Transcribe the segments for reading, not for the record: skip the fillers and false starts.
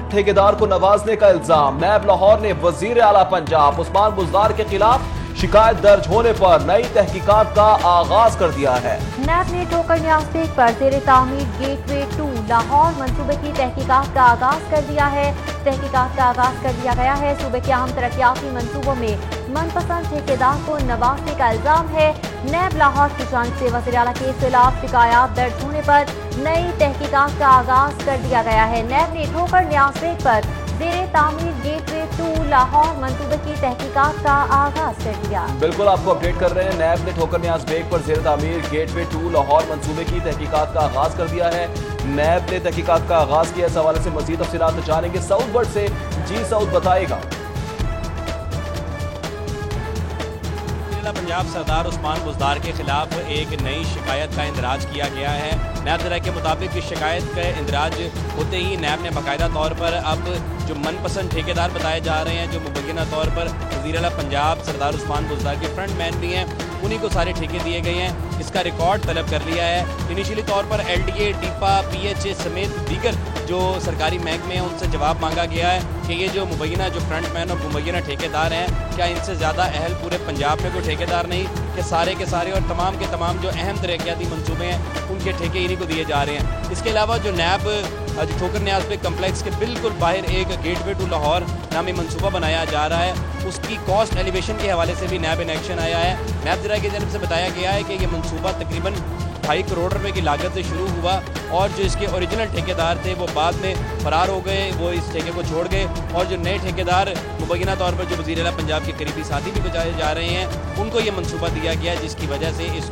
ठेकेदार को नवाजने का इल्जाम। नैब लाहौर ने वजीर आला पंजाब उस्मान बुज़दार के खिलाफ शिकायत दर्ज होने पर नई तहकीकात का आगाज कर दिया है। नैब ने ठोकर न्याज बेग पर जेर तामीर गेटवे 2 लाहौर मंसूबे की तहकीकात का आगाज कर दिया है। तहकीकात का आगाज कर दिया गया है। सूबे के अहम तरक्याती मंसूबों में मनपसंद ठेकेदार को नवाजने का इल्जाम है। नैब लाहौर की जानिब से वज़ीर आला के खिलाफ शिकायत दर्ज होने पर नई तहकीकात का आगाज कर दिया गया है। नैब ने ठोकर न्याज बेग पर जेर तामीर गेटवे 2 लाहौर मंसूबे की तहकीकात का आगाज कर दिया। बिल्कुल आपको अपडेट कर रहे हैं। नैब ने ठोकर न्याज बेग पर जेर तामीर गेटवे 2 लाहौर मंसूबे की तहकीकात का आगाज कर दिया है। नैब ने तहकीकात का आगाज किया। इस हवाले से मजीद तफसीलात जानेंगे साउथ बर्ड से। जी साउथ बताएगा। पंजाब सरदार उस्मान बुज़दार के खिलाफ एक नई शिकायत का इंदराज किया गया है। नैब ज़रा के मुताबिक इस शिकायत का इंदराज होते ही नैब ने बाकायदा तौर पर अब जो मनपसंद ठेकेदार बताए जा रहे हैं, जो मुबैना तौर पर वज़ीर आला पंजाब सरदार उस्मान बुज़दार के फ्रंट मैन भी हैं, उन्हीं को सारे ठेके दिए गए हैं। इसका रिकॉर्ड तलब कर लिया है। इनिशियली तौर पर LDA, टीपा, PHA समेत दीगर जो सरकारी महकमे हैं उनसे जवाब मांगा गया है कि ये जो मुबैना जो फ्रंट मैन और मुबैना ठेकेदार हैं, क्या इनसे ज़्यादा अहल पूरे पंजाब में कोई ठेकेदार नहीं कि सारे के सारे और तमाम के तमाम जो अहम तरक्याती मंसूबे हैं उनके ठेके इन्हीं को दिए जा रहे हैं। इसके अलावा जो नैब जो ठोकर न्याज बेग कम्प्लेक्स के बिल्कुल बाहर एक गेटवे 2 लाहौर नामी मनसूबा बनाया जा रहा है, उसकी कॉस्ट एलिवेशन के हवाले से भी नैब इन एक्शन आया है। नैब ज़रा की जानब से बताया गया है कि ये मनसूबा तकरीबन 2.5 करोड़ रुपए की लागत से शुरू हुआ और जो इसके ओरिजिनल ठेकेदार थे वो बाद में फरार हो गए, वो इस ठेके को छोड़ गए और जो नए ठेकेदार मुबैना तौर पर जो वज़ीर आला पंजाब के करीबी साथी भी बताए जा रहे हैं उनको ये मनसूबा दिया गया है, जिसकी वजह से इस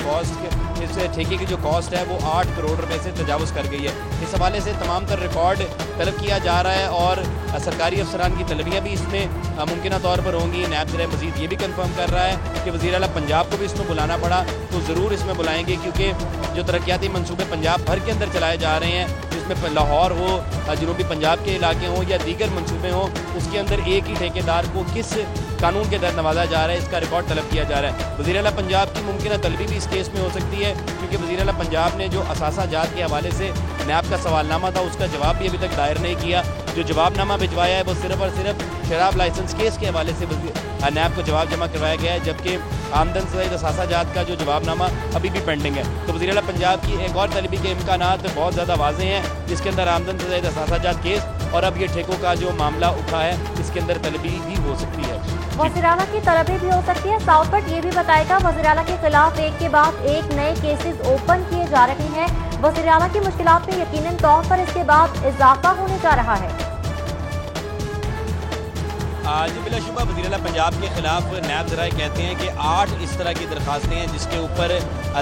ठेके की जो कॉस्ट है वो 8 करोड़ रुपए से तजावुज़ कर गई है। इस हवाले से तमाम तर रिकॉर्ड तलब किया जा रहा है और सरकारी अफसरान की तलबियाँ भी इसमें मुमकिन तौर पर होंगी। नैब ज़रा मज़ीद ये भी कन्फर्म कर रहा है कि वज़ीर आला पंजाब को भी इसमें बुलाना पड़ा तो ज़रूर इसमें बुलाएंगे, क्योंकि जो तरक्याती मंसूबे पंजाब भर के अंदर चलाए जा रहे हैं, जिसमें लाहौर हो, जनूबी पंजाब के इलाके हों या दीगर मंसूबे हों, उसके अंदर एक ही ठेकेदार को किस कानून के तहत नवाजा जा रहा है, इसका रिकॉर्ड तलब किया जा रहा है। वज़ीर आला पंजाब की मुमकिन तलबी भी इस केस में हो सकती है, क्योंकि वज़ीर आला पंजाब ने जो असासा जात के हवाले से नैब का सवालनामा था उसका जवाब भी अभी तक दायर नहीं किया। जो जवाबनामा भिजवाया है वो सिर्फ और सिर्फ शराब लाइसेंस केस के हवाले से नैब को जवाब जमा करवाया गया है, जबकि आमदन सहित असासा जात का जो जवाबनामा अभी भी पेंडिंग है। तो वज़ीर आला पंजाब की एक और तलबी के इम्कानात बहुत ज़्यादा वाज़ेह हैं, जिसके अंदर आमदन सहित असासा जात केस और अब ये ठेकों का जो मामला उठा है इसके अंदर तलबी भी हो सकती है। वज़ीर आला की तलबी भी हो सकती है। साउथ बर्ड ये भी बताएगा वज़ीर आला के खिलाफ एक के बाद एक नए केसेस ओपन किए जा रहे हैं। वज़ीर आला की मुश्किलात में यकीनन तौर पर इसके बाद इजाफा होने जा रहा है। जी बिलाशुबा वज़ीर आला पंजाब के खिलाफ नैब ज़राए कहते हैं कि 8 इस तरह की दरखास्तें हैं जिसके ऊपर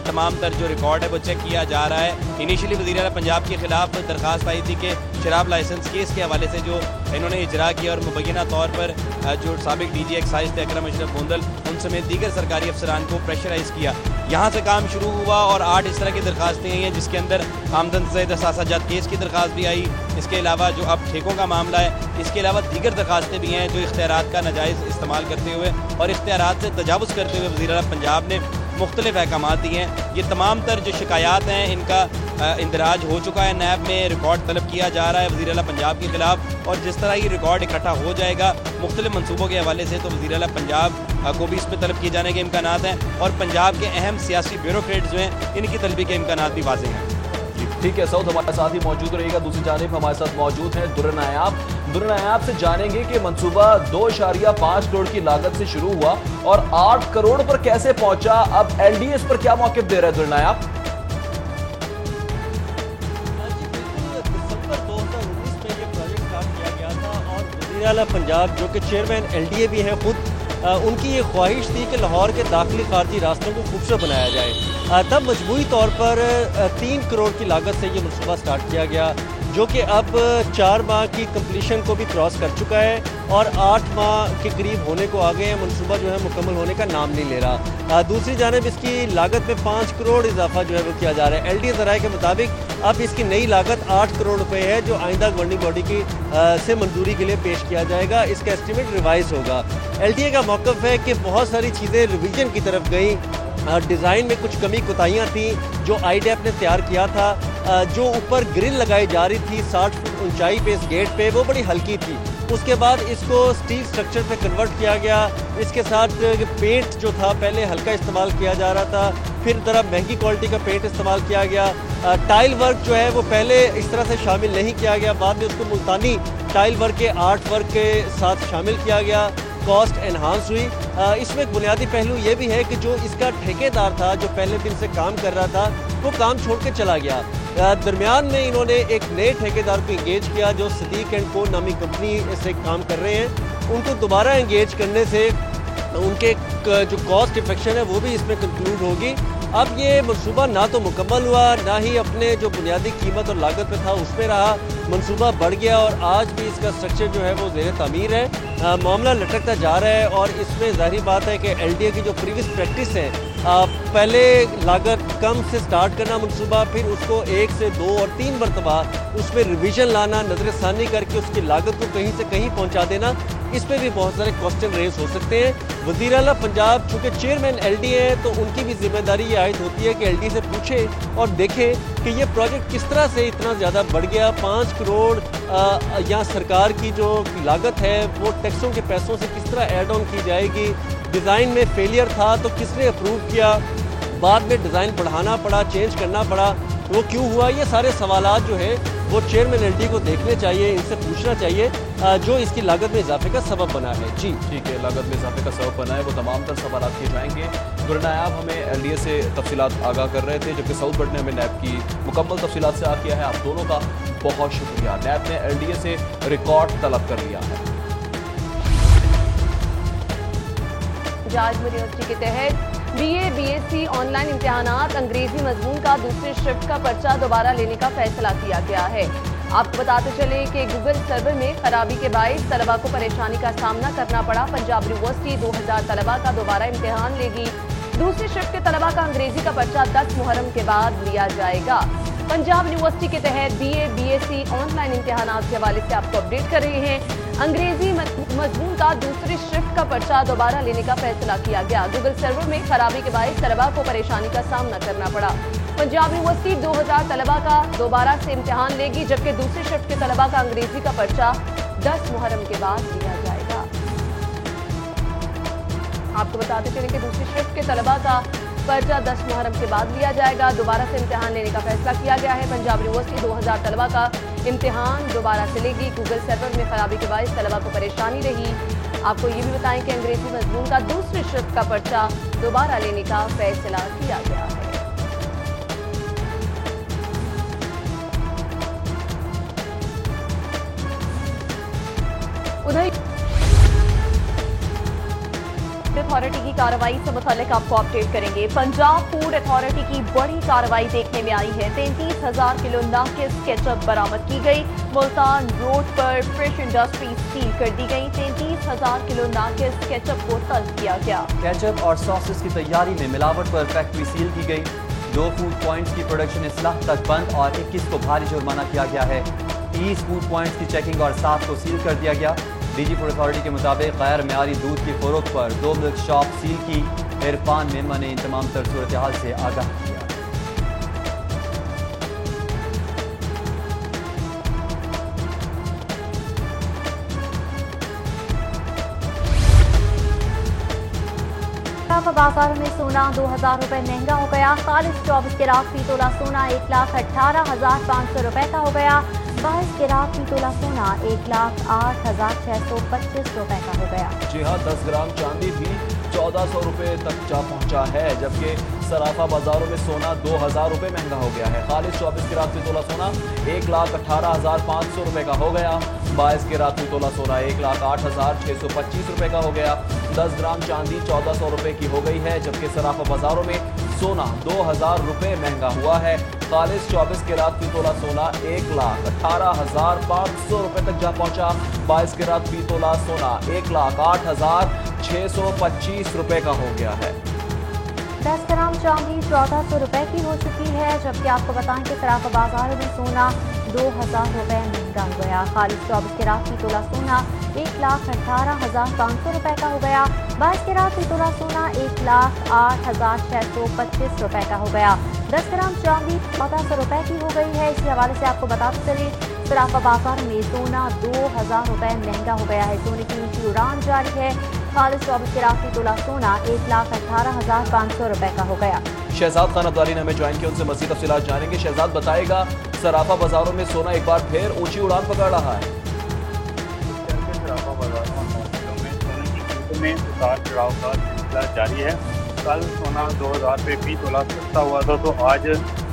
तमाम तर जो रिकॉर्ड है वो चेक किया जा रहा है। इनिशियली वज़ीर आला पंजाब के खिलाफ दरखास्त आई थी कि शराब लाइसेंस केस के हवाले से जो इन्होंने इजरा किया और मुबैना तौर पर जो साबिक DG एक्साइज थे अकरम अशरफ गोंदल उन समेत दीगर सरकारी अफसरान को प्रेशराइज किया। यहाँ से काम शुरू हुआ और 8 इस तरह की दरखास्तें आई हैं, जिसके अंदर आमदन सहित असासा जात केस की दरखास्त भी आई। इसके अलावा जो अब ठेकों का मामला है, इसके अलावा दीगर दरखास्तें भी हैं जो इख्तियारात का नाजायज़ इस्तेमाल करते हुए और इख्तियारात से तजावुज़ करते हुए वज़ीर आला पंजाब ने मुख्तलिफ अहकामात दिए हैं। ये तमाम तर जो शिकायत हैं इनका इंदराज हो चुका है। नैब में रिकॉर्ड तलब किया जा रहा है वज़ीर आला पंजाब के खिलाफ और जिस तरह ये रिकॉर्ड इकट्ठा हो जाएगा मुख्तलिफ मनसूबों के हवाले से तो वज़ीर आला पंजाब को भी इस पर तलब किए जाने के इम्कानात हैं और पंजाब के अहम सियासी ब्यूरोक्रेट्स जो हैं इनकी तलबी के इम्कानात भी वाज़ेह हैं। ठीक है साउथ हमारे साथ ही मौजूद रहेगा। दूसरी जानिब हमारे साथ मौजूद हैं दुर्र नायाब से जानेंगे कि मंसूबा 2.5 करोड़ की लागत से शुरू हुआ और 8 करोड़ पर कैसे पहुंचा। अब LDS पर क्या मौक़िफ़ दे रहा है दुर्र नायाब? दिसंबर 2019 में ये प्रोजेक्ट स्टार्ट किया गया था और वज़ीर आला पंजाब जो कि चेयरमैन LDA भी हैं खुद उनकी ये ख्वाहिश थी कि लाहौर के दाखिली खारजी रास्तों को खूबसूरत बनाया जाए। तब मजमूई तौर पर 3 करोड़ की लागत से ये मनसूबा स्टार्ट किया गया, जो कि अब 4 माह की कंप्लीशन को भी क्रॉस कर चुका है और 8 माह के करीब होने को आ गए हैं। मनसूबा जो है मुकम्मल होने का नाम नहीं ले रहा। दूसरी जानिब इसकी लागत में 5 करोड़ इजाफा जो है वो किया जा रहा है। LDA ज़राए के मुताबिक अब इसकी नई लागत 8 करोड़ रुपए है, जो आइंदा गवर्निंग बॉडी की से मंजूरी के लिए पेश किया जाएगा। इसका एस्टीमेट रिवाइज होगा। LDA का मौक़िफ़ है कि बहुत सारी चीज़ें रिवीजन की तरफ गई डिज़ाइन में कुछ कमी कोताहियाँ थी जो आईडेप ने तैयार किया था। जो ऊपर ग्रिल लगाई जा रही थी 60 फुट ऊंचाई पे इस गेट पे, वो बड़ी हल्की थी। उसके बाद इसको स्टील स्ट्रक्चर पे कन्वर्ट किया गया। इसके साथ पेंट जो था पहले हल्का इस्तेमाल किया जा रहा था, फिर ज़रा महंगी क्वालिटी का पेंट इस्तेमाल किया गया। टाइल वर्क जो है वो पहले इस तरह से शामिल नहीं किया गया, बाद में उसको मुल्तानी टाइल वर्क के आर्ट वर्क के साथ शामिल किया गया। कॉस्ट एनहांस हुई। इसमें एक बुनियादी पहलू ये भी है कि जो इसका ठेकेदार था जो पहले दिन से काम कर रहा था वो काम छोड़ के चला गया। दरमियान में इन्होंने एक नए ठेकेदार को इंगेज किया जो सदीक एंड को नामी कंपनी से काम कर रहे हैं। उनको दोबारा इंगेज करने से उनके जो कॉस्ट इफेक्शन है वो भी इसमें कंक्लूड होगी। अब ये मंसूबा ना तो मुकम्मल हुआ, ना ही अपने जो बुनियादी कीमत और लागत पे था उस पर रहा। मंसूबा बढ़ गया और आज भी इसका स्ट्रक्चर जो है वो ज़ेर तामीर है। मामला लटकता जा रहा है और इसमें ज़ाहिर बात है कि एलडीए की जो प्रीवियस प्रैक्टिस है, पहले लागत कम से स्टार्ट करना मंसूबा, फिर उसको 1 से 2 और 3 मरतबा उसमें रिवीजन लाना, नज़रसानी करके उसकी लागत को कहीं से कहीं पहुँचा देना, इस पर भी बहुत सारे क्वेश्चन रेज हो सकते हैं। वज़ीर आला पंजाब चूँकि चेयरमैन एलडीए है तो उनकी भी जिम्मेदारी ये आयद होती है कि एलडीए से पूछे और देखे कि ये प्रोजेक्ट किस तरह से इतना ज़्यादा बढ़ गया। 5 करोड़ यहाँ सरकार की जो लागत है वो टैक्सों के पैसों से किस तरह ऐड ऑन की जाएगी। डिज़ाइन में फेलियर था तो किसने अप्रूव किया, बाद में डिज़ाइन बढ़ाना पड़ा, चेंज करना पड़ा, वो क्यों हुआ। ये सारे सवालात जो है वो चेयरमैन एलडीए को देखने चाहिए, इनसे पूछना चाहिए जो इसकी लागत में इजाफे का सबब बना है। जी ठीक है, लागत में इजाफे का सबब बना है, वो तमाम तर सवाल किए जाएंगे। दुर्नायाब हमें एलडीए से तफसीलात आगाह कर रहे थे, जबकि सऊद भट्ट ने हमें नैब की मुकम्मल तफसीलात से आगाह किया है। आप दोनों का बहुत शुक्रिया। नैब ने एलडीए से रिकॉर्ड तलब कर लिया है। जाजपुर यूनिवर्सिटी के तहत बीए बीएससी ऑनलाइन इम्तिहानात अंग्रेजी मजमून का दूसरे शिफ्ट का पर्चा दोबारा लेने का फैसला किया गया है। आपको बताते चले कि गूगल सर्वर में खराबी के बायस तलबा को परेशानी का सामना करना पड़ा। पंजाब यूनिवर्सिटी 2000 तलबा का दोबारा इम्तिहान लेगी। दूसरी शिफ्ट के तलबा का अंग्रेजी का पर्चा 10 मुहर्रम के बाद लिया जाएगा। पंजाब यूनिवर्सिटी के तहत बीए बीएससी ऑनलाइन इम्तिहानात के हवाले से आपको अपडेट कर रहे हैं। अंग्रेजी मजमून का दूसरी शिफ्ट का पर्चा दोबारा लेने का फैसला किया गया। गूगल सर्वर में खराबी के बायस तलबा को परेशानी का सामना करना पड़ा। पंजाब यूनिवर्सिटी 2000 तलबा का दोबारा से इम्तिहान लेगी, जबकि दूसरी शिफ्ट के तलबा का अंग्रेजी का पर्चा 10 मुहर्रम के बाद लिया जाएगा। आपको बताते चले कि दूसरी शिफ्ट के तलबा का पर्चा 10 मुहर्रम के बाद लिया जाएगा। दोबारा से इम्तिहान लेने का फैसला किया गया है। पंजाब यूनिवर्सिटी 2000 तलबा का इम्तिहान दोबारा से लेगी। गूगल सर्वर में खराबी के बायस तलबा को परेशानी रही। आपको ये भी बताएं कि अंग्रेजी मजमून का दूसरी शिफ्ट का पर्चा दोबारा लेने का फैसला किया गया है। उधर अथॉरिटी की कार्रवाई से मुतालिक आपको अपडेट करेंगे। पंजाब फूड अथॉरिटी की बड़ी कार्रवाई देखने में आई है। 33,000 किलो नाकिस केचप बरामद की गई। मुल्तान रोड पर फ्रेश इंडस्ट्री सील कर दी गई। 33,000 किलो नाकिस केचप को तलब किया गया। केचप और सॉसेस की तैयारी में मिलावट पर फैक्ट्री सील की गई। 2 फूड पॉइंट्स की प्रोडक्शन इस्लाह तक बंद और 21 को भारी जुर्माना किया गया है। 30 फूड पॉइंट्स की चेकिंग और 7 को सील कर दिया गया। डीजी फूड अथॉरिटी के मुताबिक गैर मेयारी दूध की फरोख्त पर 2 मिल्क शॉप सील की। इरफान मेमन ने इन तमाम तर सूरत हाल से आगाह किया। बाजारों में सोना 2000 रुपए महंगा हो गया। खालिस 24 कैरात फी तोला सोना 1,18,500 रुपए का हो गया। 22 कैरात फी तोला सोना 1,08,625 रुपए का हो गया। जी हाँ, 10 ग्राम चांदी भी 1400 रुपए तक जा पहुंचा है, जबकि सराफा बाजारों में सोना 2000 रुपए महंगा हो गया है। खालिस 24 कैरात फी तोला सोना 1,18,500 रुपए का हो गया। 22 कैरात फी तोला सोना 1,08,625 रुपए का हो गया। 10 ग्राम चांदी 1400 रुपए की हो गई है, जबकि सराफा बाजारों में सोना 2000 रुपए महंगा हुआ है। खालिस 24 कैरात फी तोला सोना 1,18,500 रुपए तक जा पहुंचा। 22 कैरात फी तोला सोना 1,08,625 रुपए का हो गया है। 10 ग्राम चांदी 1400 रुपए की हो चुकी है, जबकि आपको बताएं कि सराफा बाजारों में सोना 2000 रुपए महंगा हो गया। खालिस 24 कैरात फी तोला सोना 1,18,500 रुपए का हो गया। 22 कैरेट तोला सोना 1,08,625 रुपए का हो गया। 10 ग्राम चांदी 1400 रुपए की हो गई है। इसी हवाले से आपको बताते चले सराफा बाजार में सोना 2000 रुपए महंगा हो गया है। सोने की ऊंची उड़ान जारी है। खालिस 24 कैरेट तोला सोना 1,18,500 रुपए का हो गया। शहजाद खान अब्दाली ने हमें ज्वाइन किया, उनसे मज़ीद तफसीलात जानेंगे। शहजाद बताएगा, सराफा बाजारों में सोना एक बार फिर ऊंची उड़ान पकड़ रहा है। सराफा बाजारों में सोने की कीमतों में उतार चढ़ाव का सिलसिला जारी है। कल सोना 2000 रुपये फी तोला सस्ता हुआ था, तो आज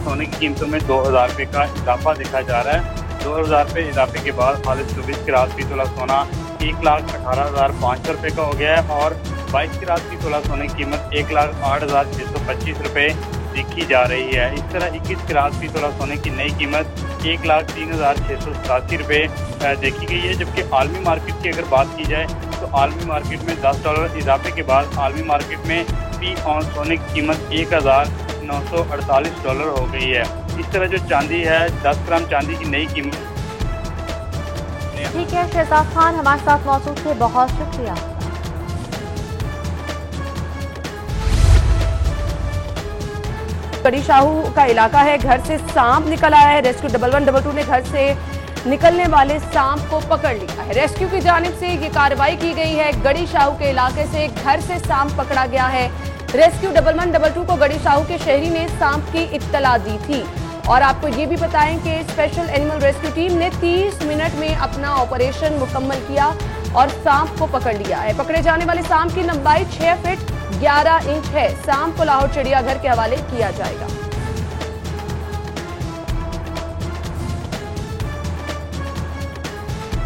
सोने की कीमतों में 2000 रुपये का इजाफा देखा जा रहा है। 2000 रुपये इजाफे के बाद खालिस 24 कैरेट फी तोला सोना 1,18,500 रुपये का हो गया है और 22 कैरेट फी तोला सोने की कीमत 1,08,625 रुपये देखी जा रही है। इस तरह 21 कैरेट फी तोला सोने की नई कीमत 1,03,687 रुपये देखी गई है। जबकि आलमी मार्केट की अगर बात की जाए तो आलमी मार्केट में $10 इजाफे के बाद आलमी मार्केट में फी औंस सोने की कीमत $1,948 हो गई है। इस तरह जो चांदी है, 10 ग्राम चांदी की नई कीमत। ठीक है शहजाद खान, हमारे साथ मौजूद थे, बहुत शुक्रिया। गड़ी शाहू का इलाका है, घर से सांप निकल आया है। रेस्क्यू 1112 ने घर से निकलने वाले सांप को पकड़ लिया है। रेस्क्यू की जानिब से ये कार्रवाई की गई है। गड़ी शाहू के इलाके से घर से सांप पकड़ा गया है। रेस्क्यू 1112 को गड़ी शाहू के शहरी ने सांप की इत्तला दी थी। और आपको ये भी बताएं कि स्पेशल एनिमल रेस्क्यू टीम ने 30 मिनट में अपना ऑपरेशन मुकम्मल किया और सांप को पकड़ लिया है। पकड़े जाने वाले सांप की लंबाई 6 फीट 11 इंच है। सांप को लाहौर चिड़ियाघर के हवाले किया जाएगा।